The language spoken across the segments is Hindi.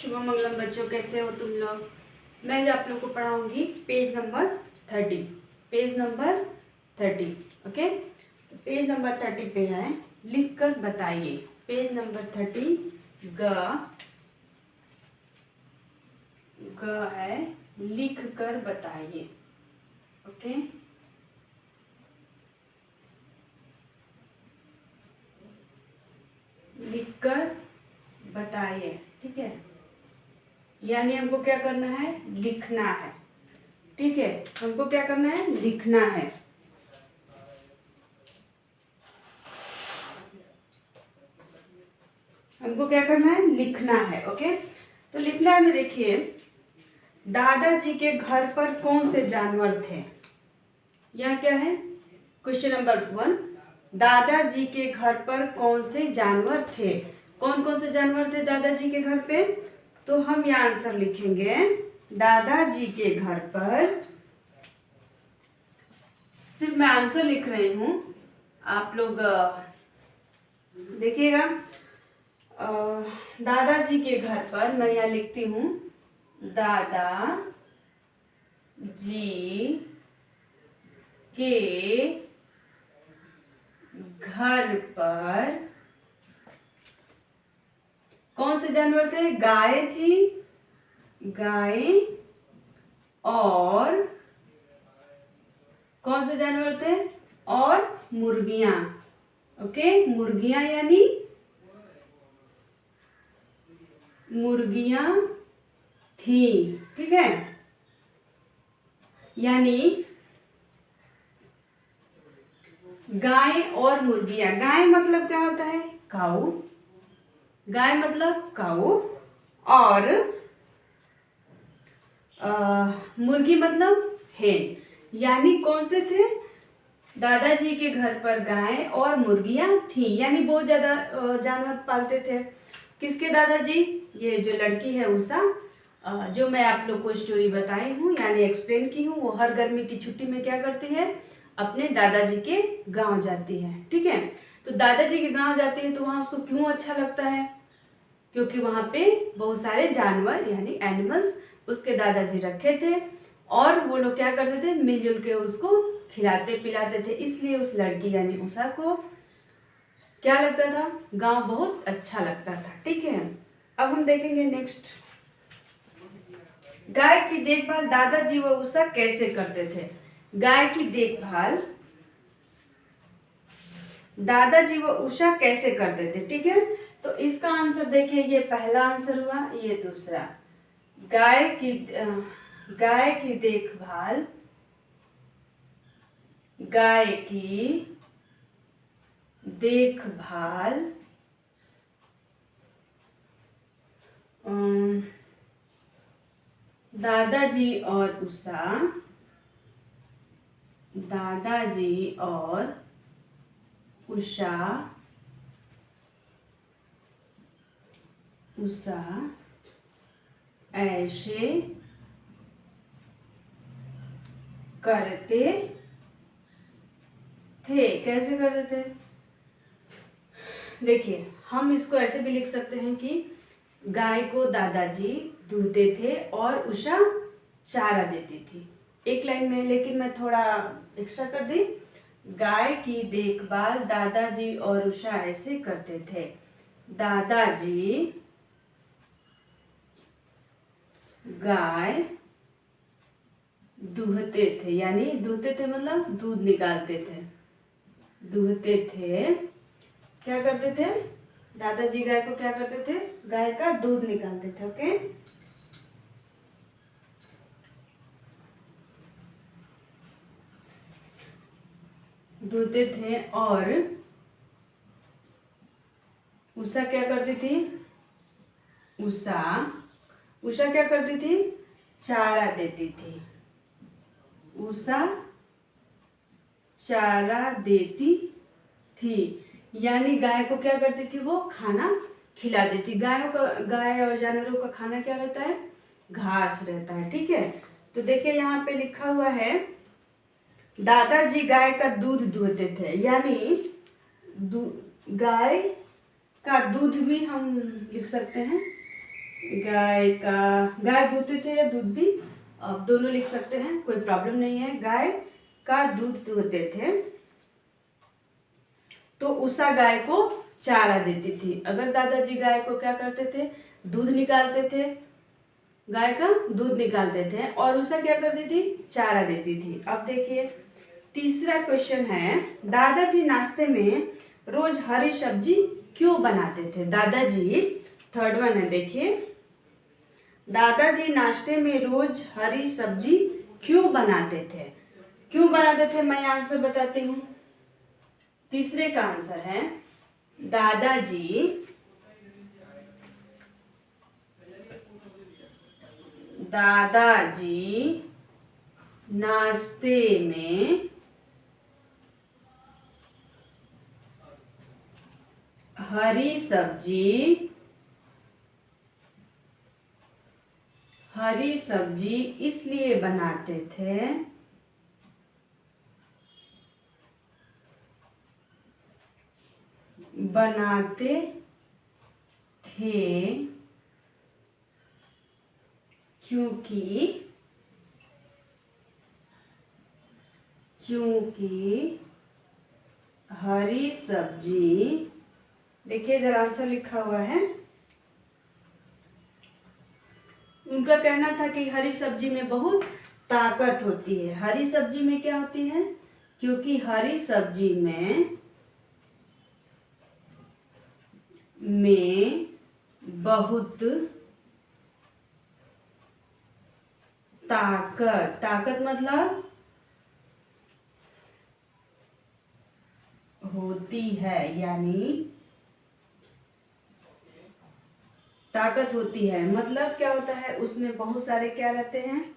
शुभ मंगलम बच्चों, कैसे हो तुम लोग। मैं आज आप लोग को पढ़ाऊंगी page number 30। Page number 30 okay. तो पेज नंबर 30 पे है लिख कर बताइए। पेज नंबर 30 ग है लिख कर बताइए। ओके, लिख कर बताइए। ठीक है, यानी हमको क्या करना है, लिखना है। ठीक है, हमको क्या करना है, लिखना है। हमको क्या करना है, लिखना है। ओके, तो लिखना है। देखिए, दादाजी के घर पर कौन से जानवर थे। यह क्या है, क्वेश्चन नंबर 1। दादाजी के घर पर कौन से जानवर थे। कौन कौन से जानवर थे दादाजी के घर पे। तो हम यह आंसर लिखेंगे, दादाजी के घर पर। सिर्फ मैं आंसर लिख रही हूँ, आप लोग देखिएगा। दादाजी के घर पर मैं यह लिखती हूँ, दादा जी के घर पर कौन से जानवर थे। गाय थी, गाय। और कौन से जानवर थे, और मुर्गियां। ओके, मुर्गियां यानी मुर्गियां थी। ठीक है, यानी गाय और मुर्गियां। गाय मतलब क्या होता है, काऊ। गाय मतलब काऊ। और मुर्गी मतलब हेन। यानी कौन से थे, दादाजी के घर पर गाय और मुर्गियां थी। यानी बहुत ज्यादा जानवर पालते थे। किसके दादाजी, ये जो लड़की है उषा, जो मैं आप लोग को स्टोरी बताई हूँ यानी एक्सप्लेन की हूँ, वो हर गर्मी की छुट्टी में क्या करती है, अपने दादाजी के गांव जाती है। ठीक है, तो दादाजी के गांव जाती है तो वहाँ उसको क्यों अच्छा लगता है, क्योंकि वहाँ पे बहुत सारे जानवर यानी एनिमल्स उसके दादाजी रखे थे और वो लोग क्या करते थे, मिलजुल के उसको खिलाते पिलाते थे। इसलिए उस लड़की यानी उषा को क्या लगता था, गांव बहुत अच्छा लगता था। ठीक है, अब हम देखेंगे नेक्स्ट। गाय की देखभाल दादाजी व उषा कैसे करते थे। गाय की देखभाल दादाजी व उषा कैसे करते थे। ठीक है, तो इसका आंसर देखिए, ये पहला आंसर हुआ, ये दूसरा। गाय की देखभाल गाय की देखभाल दादाजी और उषा ऐसे करते थे। कैसे करते थे, देखिए हम इसको ऐसे भी लिख सकते हैं कि गाय को दादाजी दूहते थे और उषा चारा देती थी, एक लाइन में। लेकिन मैं थोड़ा एक्स्ट्रा कर दी, गाय की देखभाल दादाजी और उषा ऐसे करते थे। दादाजी गाय दूहते थे, यानी दूहते थे मतलब दूध निकालते थे। दूहते थे, क्या करते थे, दादाजी गाय को क्या करते थे, गाय का दूध निकालते थे। ओके, दूहते थे। और उषा क्या करती थी, उषा क्या करती थी, चारा देती थी। उषा चारा देती थी, यानी गाय को क्या करती थी, वो खाना खिलाती थी। गाय और जानवरों का खाना क्या रहता है, घास रहता है। ठीक है, तो देखिए यहाँ पे लिखा हुआ है, दादाजी गाय का दूध दूहते थे, यानी गाय का दूध भी हम लिख सकते हैं, गाय दूधते थे या दूध भी, आप दोनों लिख सकते हैं, कोई प्रॉब्लम नहीं है। गाय का दूध दूहते थे तो उषा गाय को चारा देती थी। अगर दादाजी गाय को क्या करते थे, दूध निकालते थे, गाय का दूध निकालते थे, और उषा क्या करती थी, चारा देती थी। अब देखिए तीसरा क्वेश्चन है, दादाजी नाश्ते में रोज हरी सब्जी क्यों बनाते थे। दादाजी, थर्ड वन है, देखिए दादाजी नाश्ते में रोज हरी सब्जी क्यों बनाते थे। क्यों बनाते थे, मैं आंसर बताती हूँ। तीसरे का आंसर है, दादाजी नाश्ते में हरी सब्जी इसलिए बनाते थे क्योंकि हरी सब्जी, देखिए इधर आंसर लिखा हुआ है, उनका कहना था कि हरी सब्जी में बहुत ताकत होती है। हरी सब्जी में क्या होती है, क्योंकि हरी सब्जी में बहुत ताकत मतलब होती है, यानी ताकत होती है मतलब क्या होता है, उसमें बहुत सारे क्या रहते हैं,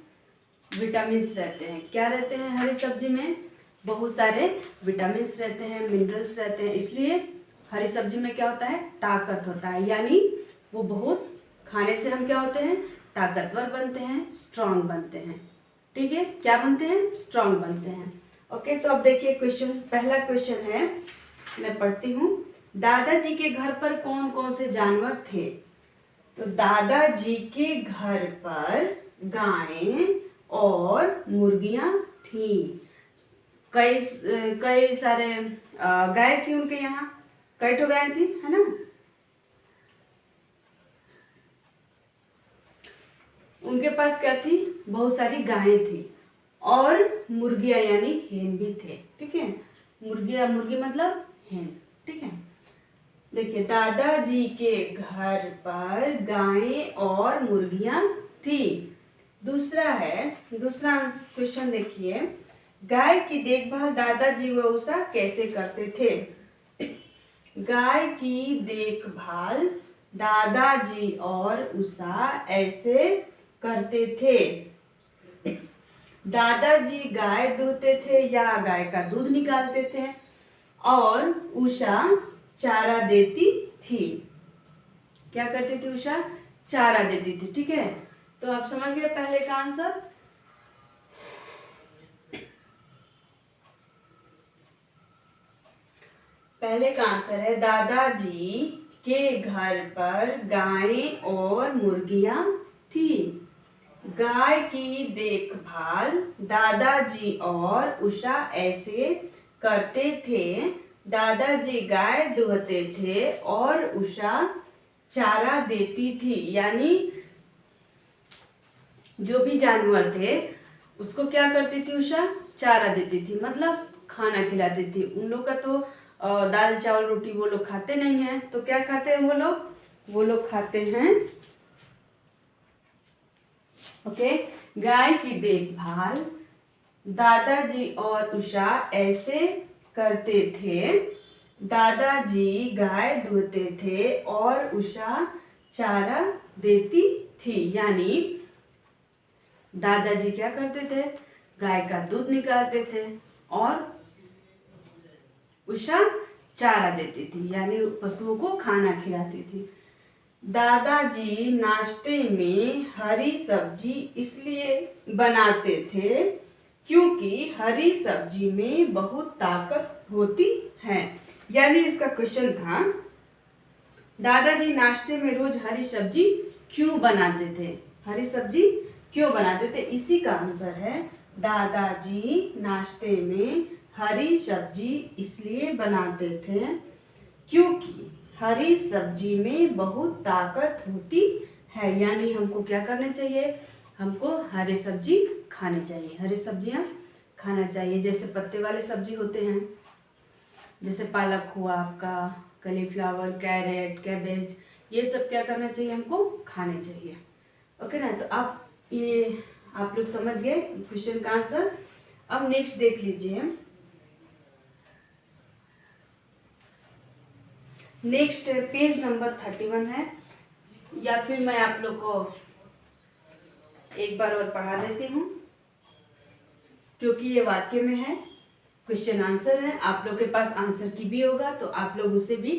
विटामिन्स रहते हैं। क्या रहते हैं, हरी सब्जी में बहुत सारे विटामिन्स रहते हैं, मिनरल्स रहते हैं, इसलिए हरी सब्जी में क्या होता है, ताकत होता है। यानी वो बहुत खाने से हम क्या होते हैं, ताकतवर बनते हैं, स्ट्रांग बनते हैं। ठीक है, क्या बनते हैं, स्ट्रांग बनते हैं। ओके, तो अब देखिए क्वेश्चन, पहला क्वेश्चन है, मैं पढ़ती हूँ। दादाजी के घर पर कौन कौन से जानवर थे। तो दादाजी के घर पर गायें और मुर्गियां थी। कई सारे गाय थी उनके यहाँ, कई ठो गाय थी, है ना। उनके पास क्या थी, बहुत सारी गायें थी और मुर्गियां यानी हेन भी थे। ठीक है, मुर्गी मतलब हेन। ठीक है, देखिए दादाजी के घर पर गायें और मुर्गियां थी। दूसरा क्वेश्चन देखिए, गाय की देखभाल दादाजी व उषा कैसे करते थे। गाय की देखभाल दादाजी और उषा ऐसे करते थे। दादाजी गाय दूहते थे या गाय का दूध निकालते थे और उषा चारा देती थी। क्या करती थी उषा, चारा देती थी। ठीक है, तो आप समझ गए पहले का आंसर। पहले का आंसर है, दादाजी के घर पर गायें और मुर्गियां थी। गाय की देखभाल दादाजी और उषा ऐसे करते थे। दादाजी गाय दूहते थे और उषा चारा देती थी। यानी जो भी जानवर थे उसको क्या करती थी उषा, चारा देती थी, मतलब खाना खिलाती थी। उन लोग का तो दाल चावल रोटी वो लोग खाते नहीं हैं, तो क्या खाते हैं वो लोग खाते हैं। ओके, गाय की देखभाल दादाजी और उषा ऐसे करते थे। दादाजी गाय दूहते थे और उषा चारा देती थी। यानी दादाजी क्या करते थे, गाय का दूध निकालते थे और उषा चारा देती थी, यानी पशुओं को खाना खिलाती थी। दादाजी नाश्ते में हरी सब्जी इसलिए बनाते थे क्योंकि हरी सब्जी में बहुत ताकत होती है। यानी इसका क्वेश्चन था, दादाजी नाश्ते में रोज हरी सब्जी क्यों बनाते थे? हरी सब्जी क्यों बनाते थे? इसी का आंसर है दादाजी नाश्ते में हरी सब्जी इसलिए बनाते थे क्योंकि हरी सब्जी में बहुत ताकत होती है। यानी हमको क्या करना चाहिए? हमको हरी सब्जी खानी चाहिए, हरी सब्जियां खाना चाहिए। जैसे पत्ते वाले सब्जी होते हैं, जैसे पालक हुआ आपका, कलीफ्लावर, कैरेट, कैबेज, ये सब क्या करना चाहिए? हमको खाने चाहिए। ओके ना? तो आप लोग समझ गए क्वेश्चन का आंसर। अब नेक्स्ट देख लीजिए। नेक्स्ट पेज नंबर 31 है, या फिर मैं आप लोग को एक बार और पढ़ा देती हूँ क्योंकि ये वाक्य में है, क्वेश्चन आंसर है। आप लोग के पास आंसर की भी होगा तो आप लोग उसे भी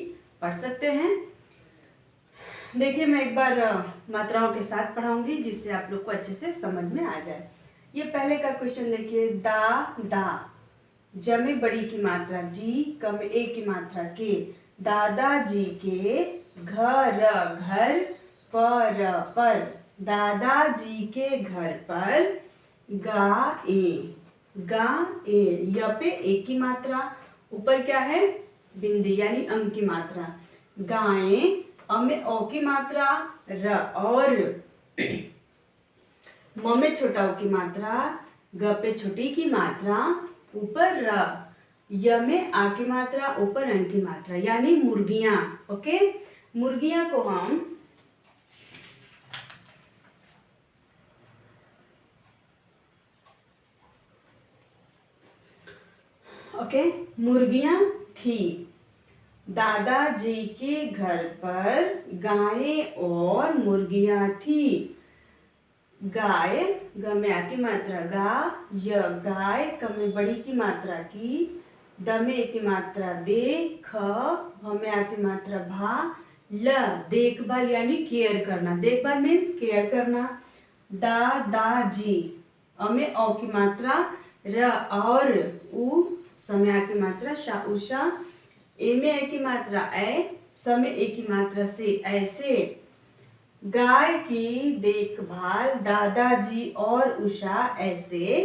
पढ़ सकते हैं। देखिए, मैं एक बार मात्राओं के साथ पढ़ाऊंगी जिससे आप लोग को अच्छे से समझ में आ जाए। ये पहले का क्वेश्चन देखिए, दा जमे बड़ी की मात्रा जी, कम ए की मात्रा के, दादाजी के घर पर, दादाजी के घर पर गाए, य पे ए की मात्रा, ऊपर क्या है? बिंदी यानी अम की मात्रा, गाए, अ में ओ की मात्रा र, और म में छोटा ओ की मात्रा, ग पे छोटी की मात्रा, ऊपर र, य में आ की मात्रा, ऊपर अं की मात्रा, यानी मुर्गियां। ओके, मुर्गियां को हम मुर्गियां थी। दादाजी के घर पर गायें और मुर्गियां थी। गाय, ग में आ की मात्रा गा, य गाय, क में बड़ी की मात्रा की, द में ए की मात्रा दे, ख, भ में आ की मात्रा भा, ल देखभाल यानी केयर करना, देखभाल मीन्स केयर करना। दादाजी, अ में औ की मात्रा र, और उ, स में आ की मात्रा शा, उषा, ए में ए की मात्रा ए, स में ए की मात्रा से, ऐसे। गाय की देखभाल दादाजी और उषा ऐसे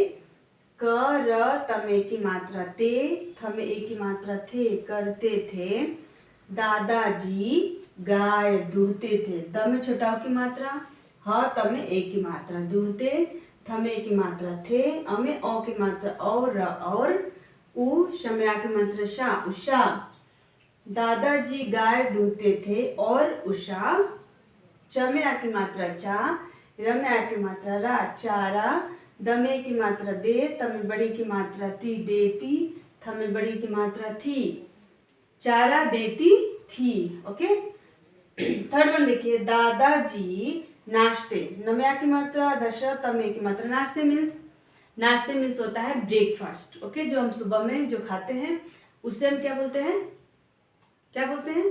क, र, त में ए की मात्रा ते, थ में ए की मात्रा थे, करते थे। दादाजी गाय दूहते थे, द में छोटा की मात्रा, ह, त में ए की मात्रा, दूहते, थ में ए की मात्रा थे, अ में ओ की मात्रा और, उ, श में आ की मात्रा शा, उषा। दादाजी गाय दूहते थे और उषा, च में आ की मात्रा चा, र में आ की मात्रा रा, चारा, द में की मात्रा दे, त में बड़ी की मात्रा ती, देती, थ में बड़ी की मात्रा थी, चारा देती थी। ओके, थर्ड वन देखिए, दादाजी नाश्ते, न में आ की मात्रा, दश, त में की मात्रा, नाश्ते मीन्स होता है ब्रेकफास्ट। ओके, जो हम सुबह में जो खाते हैं उससे हम क्या बोलते हैं?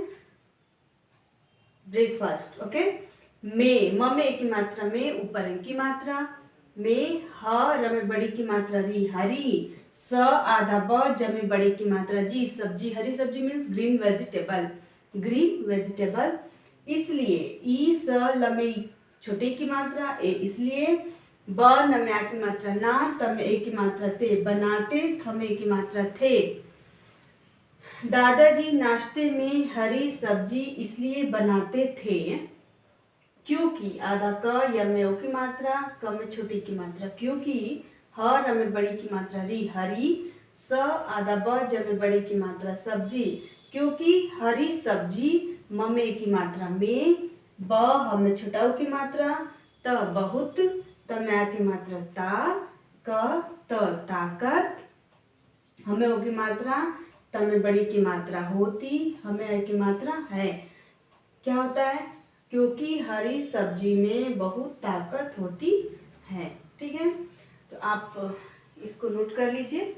ब्रेकफास्ट। ओके, में, म में ए की मात्रा में, ऊपर ए की मात्रा में, ह, र में बड़ी की मात्रा री, हरी, स, आधा ब, ज में बड़ी की मात्रा जी, सब्जी, हरी सब्जी मीन्स ग्रीन वेजिटेबल। इसलिए, ई, स, ल में छोटी की मात्रा, ए इसलिए, ब, न में आ की मात्रा ना, त में ए की मात्रा ते, बनाते, थ में ए की मात्रा थे। दादाजी नाश्ते में हरी सब्जी इसलिए बनाते थे क्योंकि, आधा क, य में ओ की मात्रा, क में छोटी की मात्रा, क्योंकि, ह, र में बड़ी की मात्रा री, हरी, स, आधा ब, ज में बड़ी की मात्रा, सब्जी, क्योंकि हरी सब्जी, म में ए की मात्रा में, ब, ह में छोटा ओ की मात्रा, त बहुत, त में आ की मात्रा ता, क, त ताकत, ह में ओ की मात्रा, त में बड़ी की मात्रा होती, हमें ए की मात्रा है। क्या होता है? क्योंकि हरी सब्जी में बहुत ताकत होती है। ठीक है, तो आप इसको नोट कर लीजिए।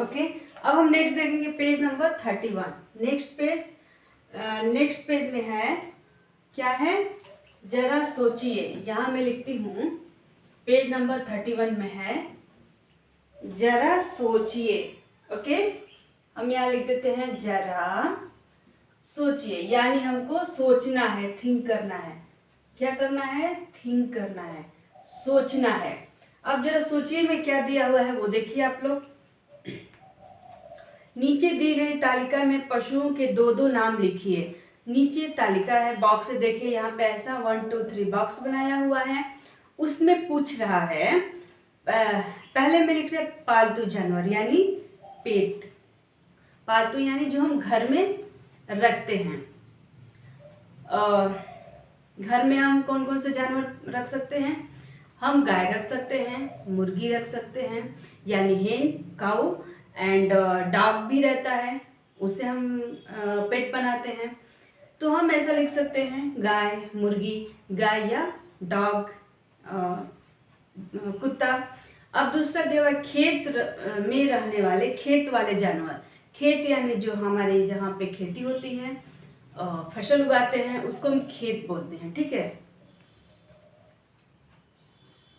ओके, अब हम नेक्स्ट देखेंगे पेज नंबर 31। नेक्स्ट पेज में है, क्या है, जरा सोचिए। यहाँ मैं लिखती हूँ, पेज नंबर 31 में है जरा सोचिए। ओके, हम यहाँ लिख देते हैं जरा सोचिए, यानी हमको सोचना है, थिंक करना है। क्या करना है? थिंक करना है, सोचना है। अब जरा सोचिए में क्या दिया हुआ है वो देखिए आप लोग। नीचे दी गई तालिका में पशुओं के दो दो नाम लिखिए। नीचे तालिका है, बॉक्स से देखिए, यहाँ पे ऐसा 1 2 3 बॉक्स बनाया हुआ है। उसमें पूछ रहा है, पहले में लिख रहे पालतू जानवर यानी पेट। पालतू यानी जो हम घर में रखते हैं। घर में हम कौन कौन से जानवर रख सकते हैं? हम गाय रख सकते हैं, मुर्गी रख सकते हैं यानी हेन, काऊ, एंड डॉग भी रहता है, उसे हम पेट बनाते हैं। तो हम ऐसा लिख सकते हैं, गाय, मुर्गी, गाय या डॉग, कुत्ता। अब दूसरा दिया हुआ खेत में रहने वाले, खेत वाले जानवर। खेत यानी जो हमारे जहाँ पे खेती होती है, फसल उगाते हैं, उसको हम खेत बोलते हैं। ठीक है,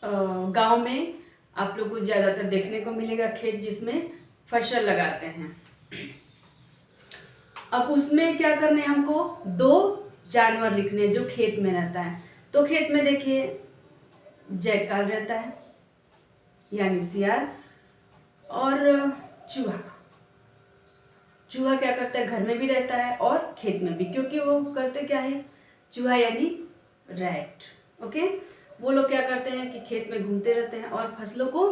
गांव में आप लोग को ज़्यादातर देखने को मिलेगा खेत जिसमें फसल लगाते हैं। अब उसमें क्या करने, हमको दो जानवर लिखने जो खेत में रहता है। तो खेत में देखिए जैकाल रहता है यानी सियार, और चूहा। चूहा क्या करता है? घर में भी रहता है और खेत में भी, क्योंकि वो करते क्या है, चूहा यानी रैट। ओके, वो लोग क्या करते हैं कि खेत में घूमते रहते हैं और फसलों को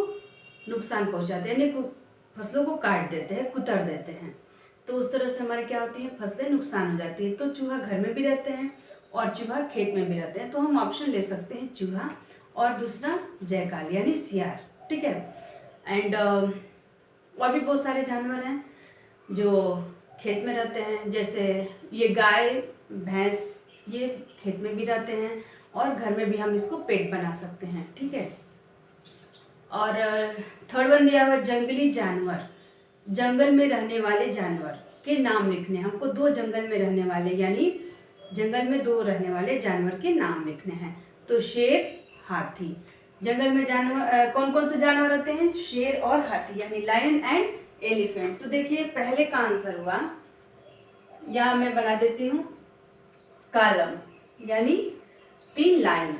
नुकसान पहुंचाते हैं, यानी फसलों को काट देते हैं, कुतर देते हैं। तो उस तरह से हमारे क्या होती है, फसलें नुकसान हो जाती है। तो चूहा घर में भी रहते हैं और चूहा खेत में भी रहते हैं। तो हम ऑप्शन ले सकते हैं चूहा और दूसरा जयकाल यानी सियार। ठीक है, एंड और भी बहुत सारे जानवर हैं जो खेत में रहते हैं, जैसे ये गाय, भैंस, ये खेत में भी रहते हैं और घर में भी हम इसको पेट बना सकते हैं। ठीक है, और थर्ड वन दिया हुआ जंगली जानवर। जंगल में रहने वाले जानवर के नाम लिखने। हमको दो जंगल में रहने वाले यानी जंगल में दो रहने वाले जानवर के नाम लिखने हैं। तो शेर, हाथी। जंगल में जानवर कौन कौन से जानवर रहते हैं? शेर और हाथी यानी लायन एंड एलिफेंट। तो देखिए पहले का आंसर हुआ, यहाँ मैं बना देती हूँ कॉलम यानी 3 लाइन,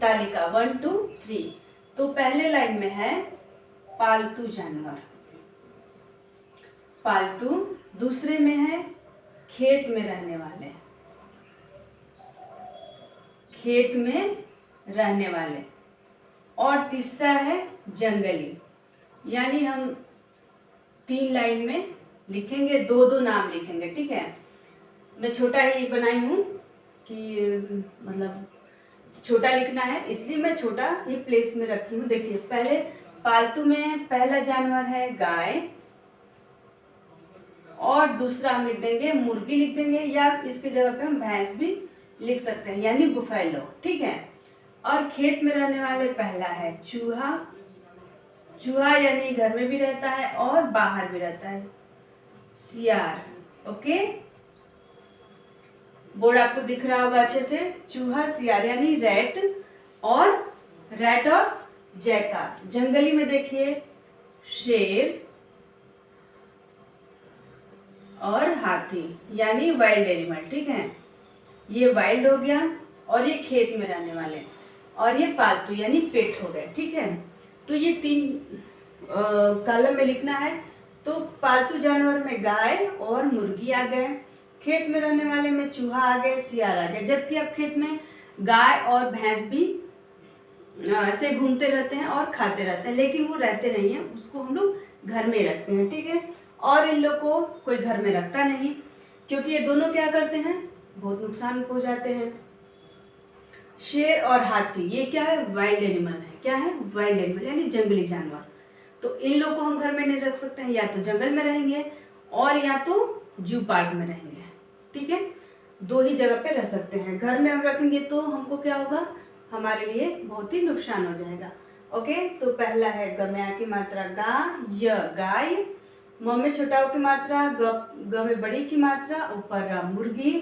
तालिका 1 2 3। तो पहले लाइन में है पालतू जानवर, पालतू। दूसरे में है खेत में रहने वाले, खेत में रहने वाले। और तीसरा है जंगली, यानी हम 3 लाइन में लिखेंगे, दो दो नाम लिखेंगे। ठीक है, मैं छोटा ही बनाई हूँ कि मतलब छोटा लिखना है, इसलिए मैं छोटा ही प्लेस में रखी हूँ। देखिए पहले पालतू में पहला जानवर है गाय, और दूसरा हम लिख देंगे मुर्गी लिख देंगे, या इसके जगह पे हम भैंस भी लिख सकते हैं यानी बुफैलो। ठीक है, और खेत में रहने वाले पहला है चूहा। चूहा यानी घर में भी रहता है और बाहर भी रहता है, सियार। ओके, बोर्ड आपको दिख रहा होगा अच्छे से। चूहा, सियार यानी रैट और जैकाल। जंगली में देखिए शेर और हाथी यानी वाइल्ड एनिमल। ठीक है, ये वाइल्ड हो गया, और ये खेत में रहने वाले, और ये पालतू यानी पेट हो गए। ठीक है, तो ये 3 कॉलम में लिखना है। तो पालतू जानवर में गाय और मुर्गी आ गए, खेत में रहने वाले में चूहा आ गए, सियार आ गए। जबकि अब खेत में गाय और भैंस भी ऐसे घूमते रहते हैं और खाते रहते हैं, लेकिन वो रहते नहीं हैं, उसको हम लोग घर में रखते हैं। ठीक है, और इन लोग को कोई घर में रखता नहीं, क्योंकि ये दोनों क्या करते हैं, बहुत नुकसान पहुंचाते हैं। शेर और हाथी ये क्या है, वाइल्ड एनिमल है। क्या है, वाइल्ड एनिमल यानी जंगली जानवर। तो इन लोग को हम घर में नहीं रख सकते हैं, या तो जंगल में रहेंगे और या तो जू पार्क में रहेंगे। ठीक है, 2 ही जगह पे रह सकते हैं। घर में हम रखेंगे तो हमको क्या होगा, हमारे लिए बहुत ही नुकसान हो जाएगा। ओके, तो पहला है ग में आ की मात्रा गा, य गाय, म में छोटा ओ की मात्रा, ग में बड़ी की मात्रा, ऊपर र मुर्गी।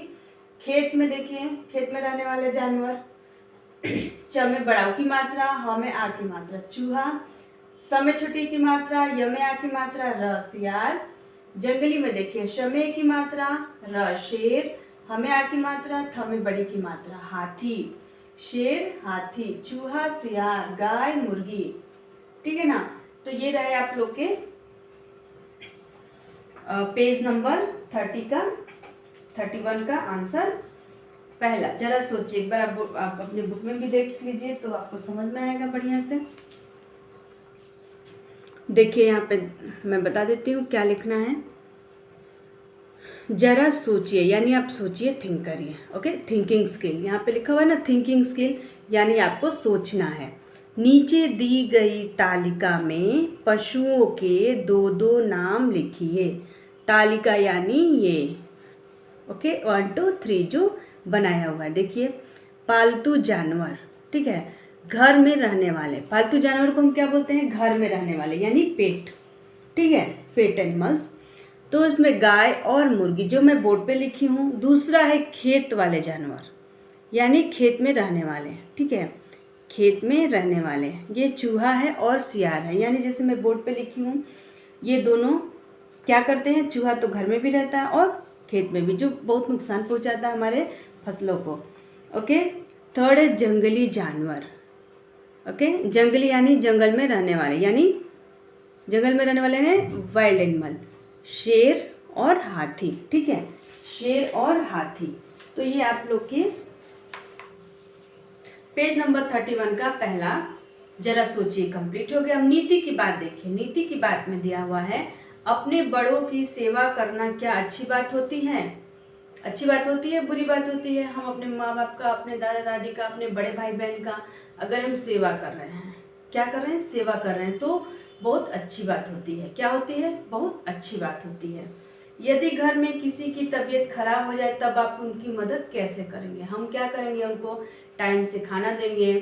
खेत में देखिए, खेत में रहने वाले जानवर, च में बड़ा ऊ की मात्रा, ह में आ की मात्रा चूहा, स में छोटी की मात्रा, य में आ की मात्रा, र सियार। जंगली में देखिए, श में की मात्रा, र शेर, ह में आ की मात्रा, थ में बड़ी की मात्रा हाथी। शेर, हाथी, चूहा, सियार, गाय, मुर्गी। ठीक है ना। तो ये रहे आप लोग के पेज नंबर 31 का आंसर पहला। जरा सोचिए एक बार, आप अपने बुक में भी देख लीजिए तो आपको समझ में आएगा बढ़िया से। देखिए यहाँ पे मैं बता देती हूँ क्या लिखना है। जरा सोचिए यानी आप सोचिए, थिंक करिए। ओके, थिंकिंग स्किल यहाँ पे लिखा हुआ है ना, थिंकिंग स्किल यानी आपको सोचना है। नीचे दी गई तालिका में पशुओं के दो दो नाम लिखिए। तालिका यानी ये, ओके, 1 2 3 जो बनाया हुआ है। देखिए, पालतू जानवर, ठीक है, घर में रहने वाले। पालतू जानवर को हम क्या बोलते हैं? घर में रहने वाले यानी पेट, ठीक है, पेट एनिमल्स। तो इसमें गाय और मुर्गी जो मैं बोर्ड पे लिखी हूँ। दूसरा है खेत वाले जानवर यानी खेत में रहने वाले, ठीक है, खेत में रहने वाले। ये चूहा है और सियार है, यानी जैसे मैं बोर्ड पे लिखी हूँ, ये दोनों क्या करते हैं? चूहा तो घर में भी रहता है और खेत में भी, जो बहुत नुकसान पहुँचाता है हमारे फसलों को। ओके, थर्ड है जंगली जानवर। ओके, जंगली यानी जंगल में रहने वाले, यानी जंगल में रहने वाले हैं वाइल्ड एनिमल। शेर और हाथी, ठीक है, शेर और हाथी। तो ये आप लोग के पेज नंबर 31 का पहला जरा सोचिए कंप्लीट हो गया। अब नीति की बात देखिए। नीति की बात में दिया हुआ है, अपने बड़ों की सेवा करना क्या अच्छी बात होती है? अच्छी बात होती है, बुरी बात होती है? हम अपने माँ बाप का, अपने दादा दादी का, अपने बड़े भाई बहन का अगर हम सेवा कर रहे हैं, क्या कर रहे हैं? सेवा कर रहे हैं, तो बहुत अच्छी बात होती है। क्या होती है? बहुत अच्छी बात होती है। यदि घर में किसी की तबीयत खराब हो जाए तब आप उनकी मदद कैसे करेंगे? हम क्या करेंगे? उनको टाइम से खाना देंगे,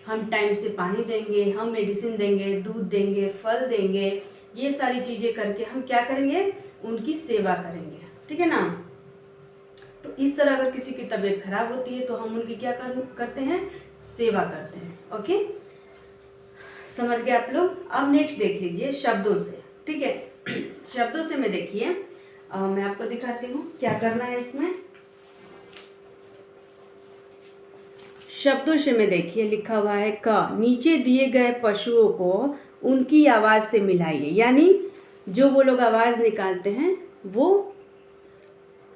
हम टाइम से पानी देंगे, हम मेडिसिन देंगे, दूध देंगे, फल देंगे। ये सारी चीज़ें करके हम क्या करेंगे? उनकी सेवा करेंगे, ठीक है ना। तो इस तरह अगर किसी की तबीयत खराब होती है तो हम उनकी क्या करते हैं? सेवा करते हैं। ओके, समझ गए आप लोग। अब नेक्स्ट देख लीजिए शब्दों से, ठीक है। शब्दों से में देखिए, मैं आपको दिखाती हूँ क्या करना है इसमें। शब्दों से में देखिए लिखा हुआ है क, नीचे दिए गए पशुओं को उनकी आवाज़ से मिलाइए, यानी जो वो लोग आवाज़ निकालते हैं वो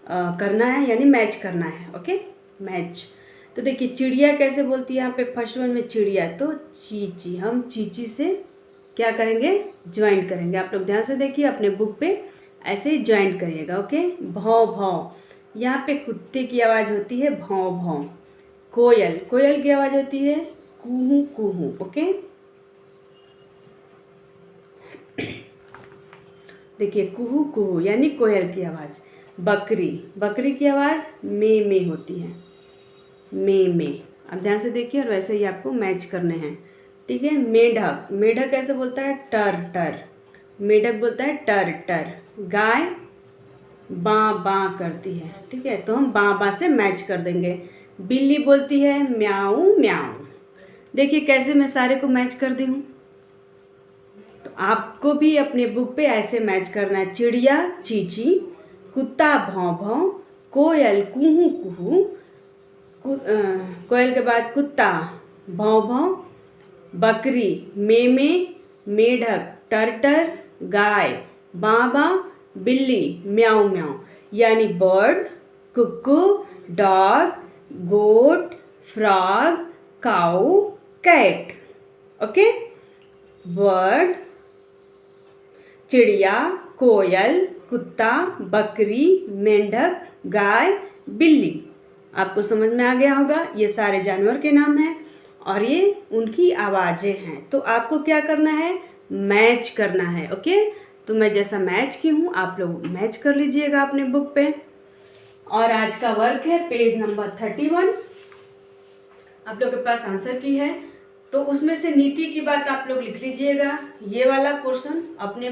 करना है, यानी मैच करना है। Okay, match. तो देखिए चिड़िया कैसे बोलती है? यहाँ पे फर्स्ट वन में चिड़िया, तो चीची, हम चीची से क्या करेंगे? ज्वाइंट करेंगे। आप लोग ध्यान से देखिए अपने बुक पे, ऐसे ही ज्वाइंट करिएगा। ओके, भौं भौं, यहाँ पे कुत्ते की आवाज़ होती है भौं भौं। कोयल, कोयल की आवाज़ होती है कूहू कूहू। ओके, देखिए कूहू कूहू यानी कोयल की आवाज़। बकरी, बकरी की आवाज़ मे में होती है, मे में। अब ध्यान से देखिए और वैसे ही आपको मैच करने हैं, ठीक है। मेढक, मेढक कैसे बोलता है? टर टर, मेढक बोलता है टर टर। गाय बाँ बाँ करती है, ठीक है, तो हम बाँ बाँ से मैच कर देंगे। बिल्ली बोलती है म्याऊ म्याऊ। देखिए कैसे मैं सारे को मैच कर दी हूँ। तो आपको भी अपने बुक पे ऐसे मैच करना है। चिड़िया चीची, कुत्ता भौं भौं, कोयल कूहू कूहू, कोयल के बाद कुत्ता भौं भौं, बकरी मे में, मेढक टर टर, गाय बाँ बाँ, बिल्ली म्याऊ म्याऊ। यानी बर्ड, कुक्कू, डॉग, गोट, फ्रॉग, काऊ, कैट। ओके, बर्ड, चिड़िया, कोयल, कुत्ता, बकरी, मेंढक, गाय, बिल्ली। आपको समझ में आ गया होगा, ये सारे जानवर के नाम हैं और ये उनकी आवाज़ें हैं। तो आपको क्या करना है? मैच करना है। ओके, तो मैं जैसा मैच की हूँ आप लोग मैच कर लीजिएगा अपने बुक पे। और आज का वर्क है पेज नंबर 31, आप लोग के पास आंसर की है। तो तो उसमें से नीति की बात आप लोग लिख लीजिएगा। ये वाला पोर्शन, अपने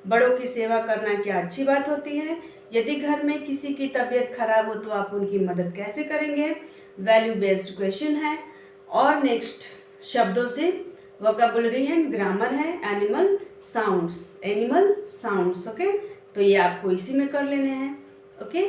बड़ों की सेवा करना क्या अच्छी बात होती है, यदि घर में किसी की तबीयत खराब हो तो आप उनकी मदद कैसे करेंगे, वैल्यू बेस्ड क्वेश्चन है। और नेक्स्ट शब्दों से वोकैबुलरी एंड ग्रामर है, एनिमल साउंड्स, ओके, तो ये आपको इसी में कर लेने हैं। ओके।